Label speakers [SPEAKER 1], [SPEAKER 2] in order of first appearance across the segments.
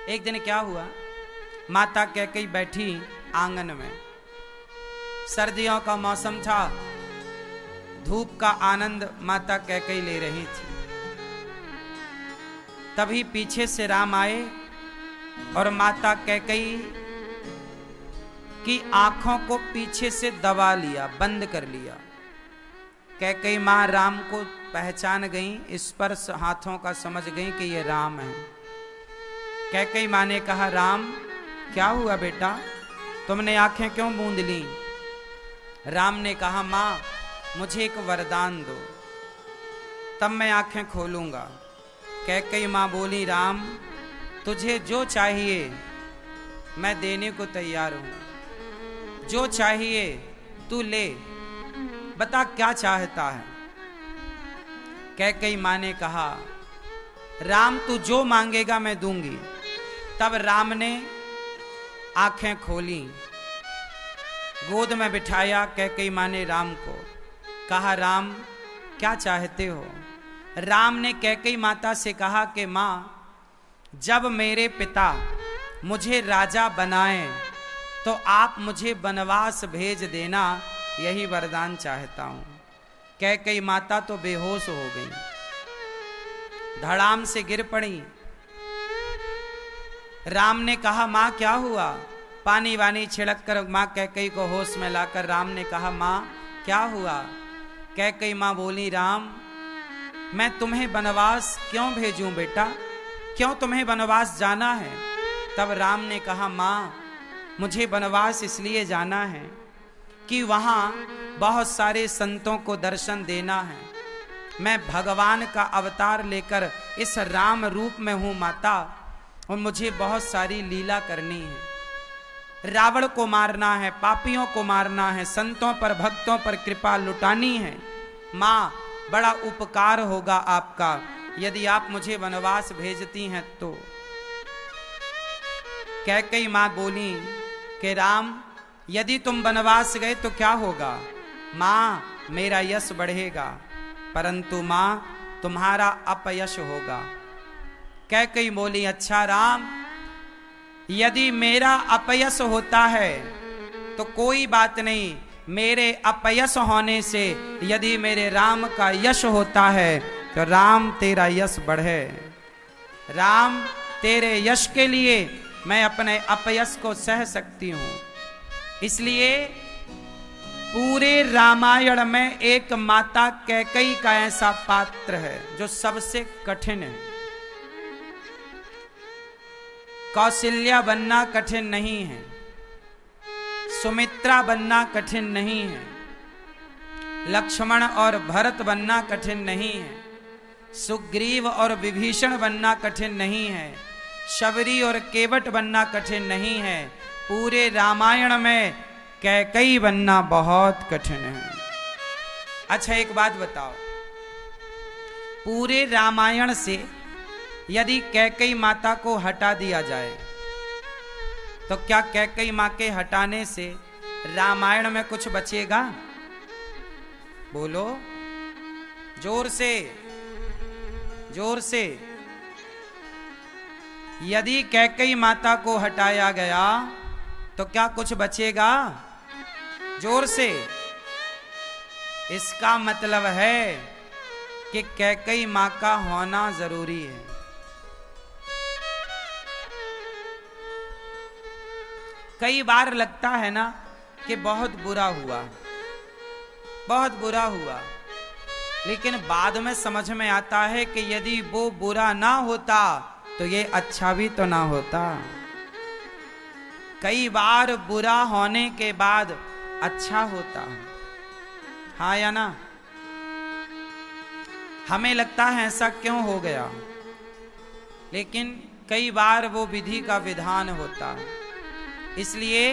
[SPEAKER 1] एक दिन क्या हुआ, माता कैकेयी बैठी आंगन में, सर्दियों का मौसम था, धूप का आनंद माता कैकेयी ले रही थी। तभी पीछे से राम आए और माता कैकेयी की आंखों को पीछे से दबा लिया, बंद कर लिया। कैकेयी मां राम को पहचान गई, स्पर्श हाथों का समझ गई कि ये राम है। कैकेयी मां ने कहा, राम क्या हुआ बेटा, तुमने आंखें क्यों मूंद ली? राम ने कहा, मां मुझे एक वरदान दो, तब मैं आंखें खोलूंगा। कैकेयी मां बोली, राम तुझे जो चाहिए मैं देने को तैयार हूं, जो चाहिए तू ले, बता क्या चाहता है। कैकेयी मां ने कहा, राम तू जो मांगेगा मैं दूंगी। तब राम ने आंखें खोली, गोद में बिठाया कैकेयी मां ने राम को, कहा, राम क्या चाहते हो? राम ने कैकेयी माता से कहा कि मां जब मेरे पिता मुझे राजा बनाएं तो आप मुझे वनवास भेज देना, यही वरदान चाहता हूं। कैकेयी माता तो बेहोश हो गई, धड़ाम से गिर पड़ी। राम ने कहा, मां क्या हुआ? पानी वानी छिड़क कर मां कैकेयी को होश में लाकर राम ने कहा, मां क्या हुआ? कैकेयी मां बोली, राम मैं तुम्हें वनवास क्यों भेजूं बेटा, क्यों तुम्हें वनवास जाना है? तब राम ने कहा, मां मुझे वनवास इसलिए जाना है कि वहां बहुत सारे संतों को दर्शन देना है। मैं भगवान का अवतार लेकर इस राम रूप में हूं माता, और मुझे बहुत सारी लीला करनी है। रावण को मारना है, पापियों को मारना है, संतों पर भक्तों पर कृपा लुटानी है। मां बड़ा उपकार होगा आपका यदि आप मुझे वनवास भेजती हैं तो। कैकेयी मां बोली कि राम यदि तुम वनवास गए तो क्या होगा? मां मेरा यश बढ़ेगा, परंतु मां तुम्हारा अपयश होगा। कैकेयी बोली, अच्छा राम यदि मेरा अपयश होता है तो कोई बात नहीं, मेरे अपयश होने से यदि मेरे राम का यश होता है तो राम तेरा यश बढ़े। राम तेरे यश के लिए मैं अपने अपयश को सह सकती हूं। इसलिए पूरे रामायण में एक माता कैकेयी का ऐसा पात्र है जो सबसे कठिन है। कौशल्या बनना कठिन नहीं है, सुमित्रा बनना कठिन नहीं है, लक्ष्मण और भरत बनना कठिन नहीं है, सुग्रीव और विभीषण बनना कठिन नहीं है, शबरी और केवट बनना कठिन नहीं है। पूरे रामायण में कैकेयी बनना बहुत कठिन है। अच्छा एक बात बताओ, पूरे रामायण से यदि कैकेयी माता को हटा दिया जाए तो क्या कैकेयी मां के हटाने से रामायण में कुछ बचेगा? बोलो जोर से, जोर से। यदि कैकेयी माता को हटाया गया तो क्या कुछ बचेगा? जोर से। इसका मतलब है कि कैकेयी मां का होना जरूरी है। कई बार लगता है ना कि बहुत बुरा हुआ, बहुत बुरा हुआ, लेकिन बाद में समझ में आता है कि यदि वो बुरा ना होता तो ये अच्छा भी तो ना होता। कई बार बुरा होने के बाद अच्छा होता है, हाँ या ना? हमें लगता है ऐसा क्यों हो गया, लेकिन कई बार वो विधि का विधान होता है। इसलिए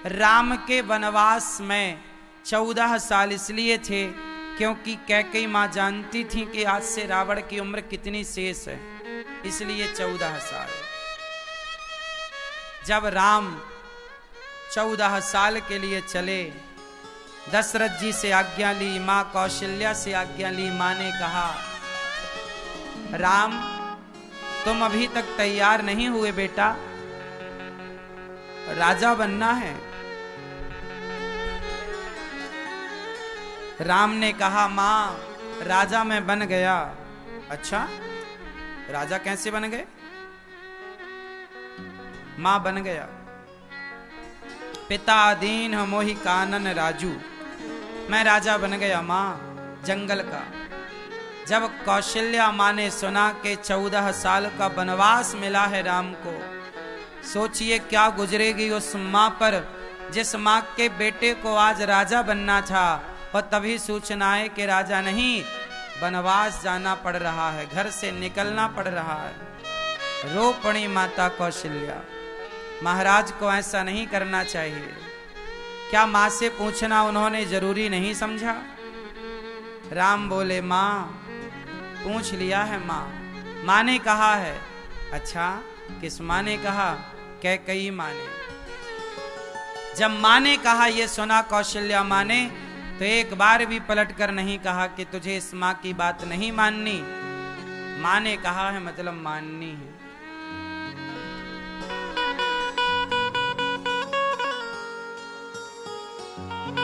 [SPEAKER 1] राम के वनवास में 14 साल इसलिए थे क्योंकि कैकेयी मां जानती थी कि आज से रावण की उम्र कितनी शेष है, इसलिए 14 साल। जब राम 14 साल के लिए चले, दशरथ जी से आज्ञा ली, मां कौशल्या से आज्ञा ली। मां ने कहा, राम तुम अभी तक तैयार नहीं हुए बेटा, राजा बनना है। राम ने कहा मां राजा मैं बन गया। अच्छा राजा कैसे बन गए? मां बन गया। पिता दीन मोहि कानन राजू, मैं राजा बन गया मां जंगल का। जब कौशल्या मां ने सुना कि 14 साल का वनवास मिला है राम को, सोचिए क्या गुजरेगी उस मां पर जिस मां के बेटे को आज राजा बनना था और तभी सूचना है कि राजा नहीं वनवास जाना पड़ रहा है, घर से निकलना पड़ रहा है। रो पड़ी माता कौशल्या। महाराज को ऐसा नहीं करना चाहिए। क्या मां से पूछना उन्होंने जरूरी नहीं समझा? राम बोले मां पूछ लिया है मां, मां ने कहा है। अच्छा किस मां ने कहा? कैकेयी मां ने। जब मां ने कहा ये सुना कौशल्या मां ने, तो एक बार भी पलट कर नहीं कहा कि तुझे इस मां की बात नहीं माननी। मां ने कहा है मतलब माननी है।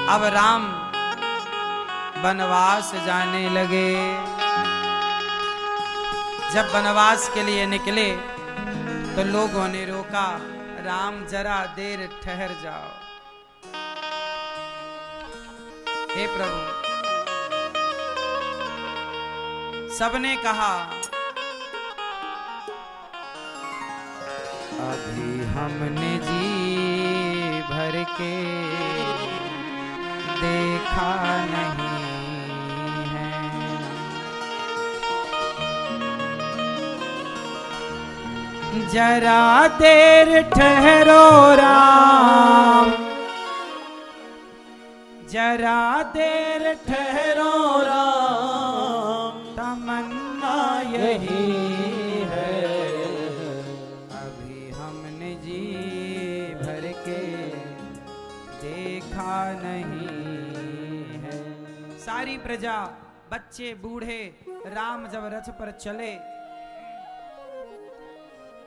[SPEAKER 1] अब राम वनवास जाने लगे। जब वनवास के लिए निकले तो लोगों ने रोका, राम जरा देर ठहर जाओ। हे प्रभु, सबने कहा अभी हमने जी भर के देखा नहीं है, जरा देर ठहरो राम, जरा देर ठहरो राम, तमन्ना यही है, अभी हमने जी भर के देखा नहीं है। सारी प्रजा, बच्चे बूढ़े, राम जब रथ पर चले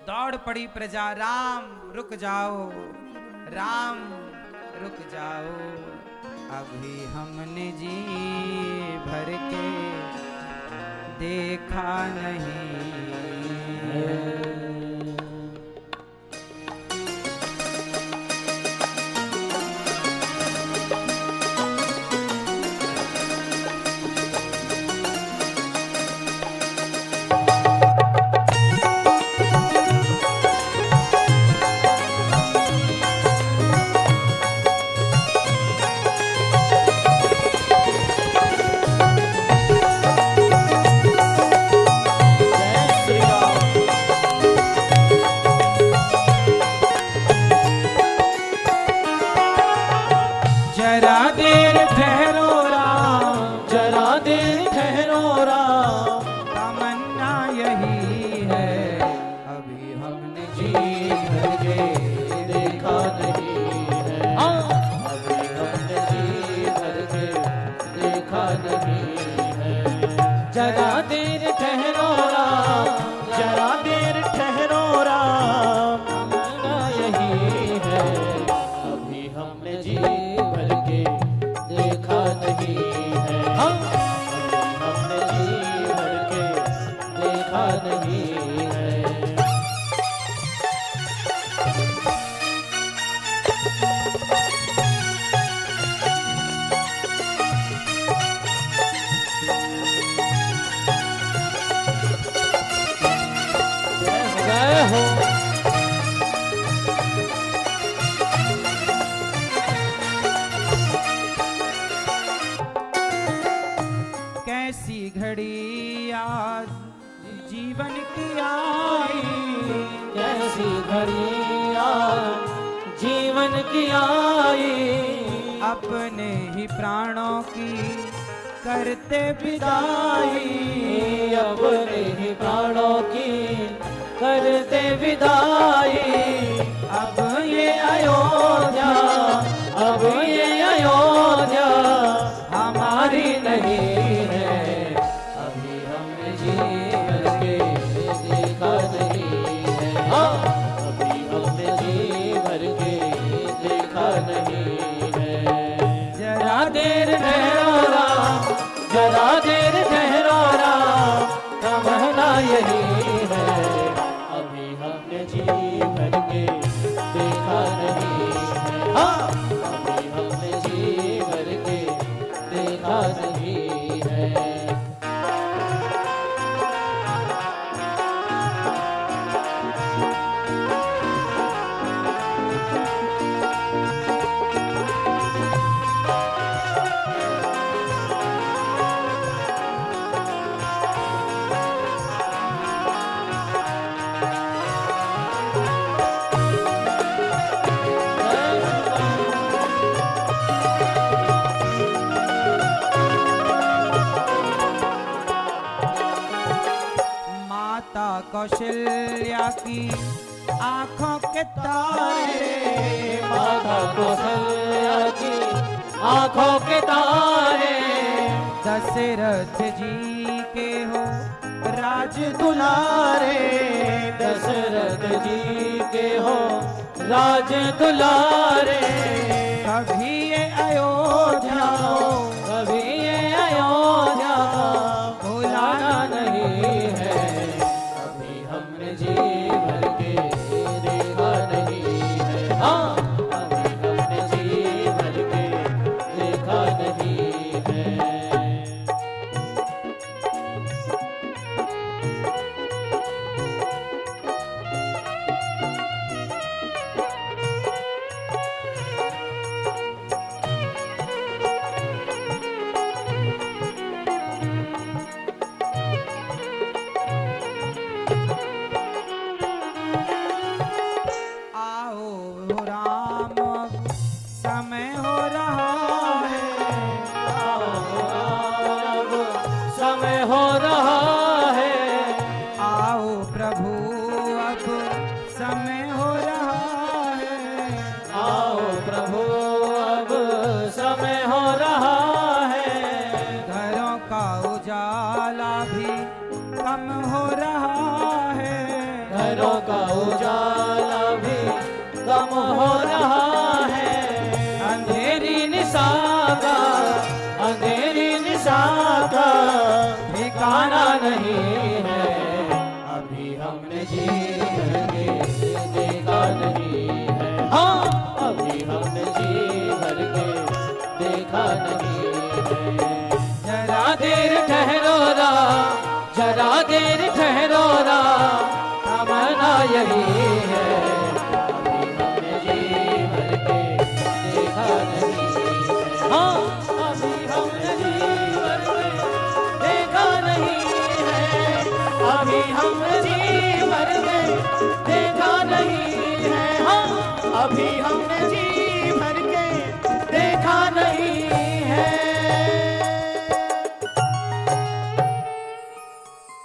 [SPEAKER 1] दौड़ पड़ी प्रजा, राम रुक जाओ, राम रुक जाओ, अभी हमने जी भर के देखा नहीं है। कैसी घड़ी आज जीवन की आई,
[SPEAKER 2] कैसी घड़ी आज जीवन की आई,
[SPEAKER 1] अपने ही प्राणों की करते विदाई,
[SPEAKER 2] अपने ही प्राणों की करते विदाई।
[SPEAKER 1] अब ये अयोध्या,
[SPEAKER 2] अब ये अयोध्या
[SPEAKER 1] हमारी नहीं
[SPEAKER 2] है, अभी हमने जी भर के देखा नहीं। जी भर के देखा नहीं है। हाँ, कभी हमने जी भर के देखा नहीं है।
[SPEAKER 1] माता कौशल्या की आंखों के तारे,
[SPEAKER 2] माता कौशल्या की आंखों के तारे,
[SPEAKER 1] दशरथ जी के हो राज दुलारे,
[SPEAKER 2] दशरथ जी के हो राज दुलारे।
[SPEAKER 1] कभी ये अयोध्या हो,
[SPEAKER 2] कभी ये अयोध्या भुलाना नहीं है। कभी हमने जी भर के देखा नहीं है। हाँ, कभी हमने जी भर के देखा नहीं है।
[SPEAKER 1] आओ राम समय हो रहा है,
[SPEAKER 2] अब समय हो रहा है।
[SPEAKER 1] आओ प्रभु अब समय हो